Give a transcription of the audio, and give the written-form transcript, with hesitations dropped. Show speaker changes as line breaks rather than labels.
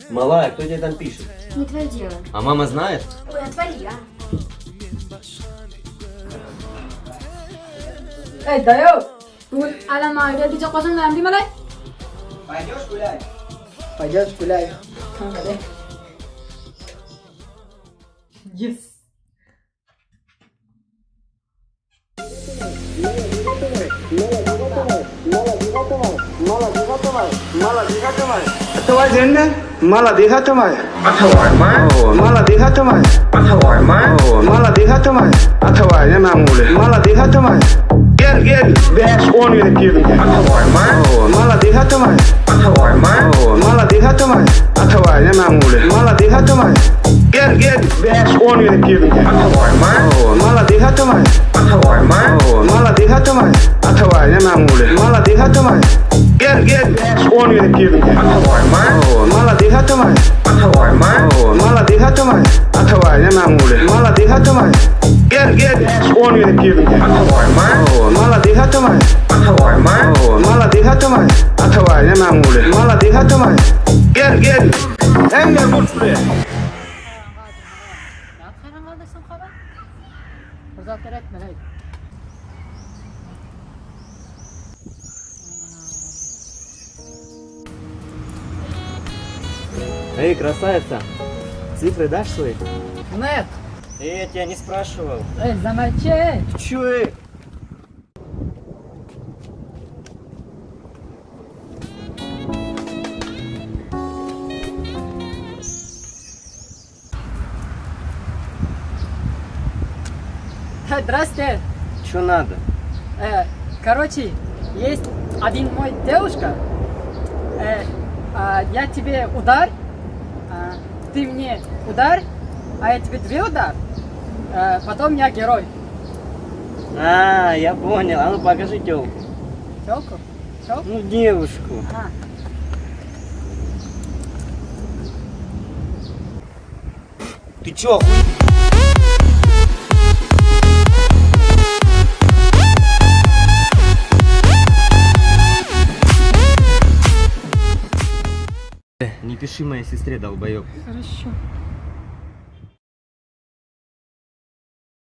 Малая, кто тебе там пишет?
Не твое дело.
А мама знает?
Ой, отвали, а.
Ey dayı, bugün alamaya gidecek olsan ne yapayım lan? Paydos Gulay. Kanka de. Yes.
अथवा जेन्ने मला देखा तुम्हारे अथवा मला देखा तुम्हारे अथवा मला देखा तुम्हारे अथवा ये मांगूले मला देखा तुम्हारे get bash on you the अथवा मला देखा तुम्हारे अथवा मला देखा तुम्हारे अथवा ये मांगूले मला देखा तुम्हारे get bash on you the अथवा मला देखा तुम्हारे अथवा मला देखा तुम्हारे अथवा ये मांगूले मला देखा तुम्हारे get bash on you the अथवा मला देखा तुम्हारे अथवा मला देखा तुम्हारे अथवा ये मांगूले मला देखा तुम्हारे get bash on you the अथवा मला देखा तुम्हारे अथवा मला देखा तुम्हारे अथवा ये मांगूले मला देखा तुम्हारे get anger good play
Yakın kaldısın kadar. Uzaklar etme lan.
Эй, красавица, цифры дашь свои?
Нет.
Я тебя не спрашивал.
Ey замолчи.
Чё, эй?
Здрасте.
Чё надо?
Короче, есть один мой девушка. Я тебе удар, ты мне удар, а я тебе две удар. Потом я герой.
А, я понял. А ну покажи тёлку.
Челку? Челку?
Ну, девушку. Ты чё, охуел? Не пиши моей сестре, долбоёб.
Хорошо.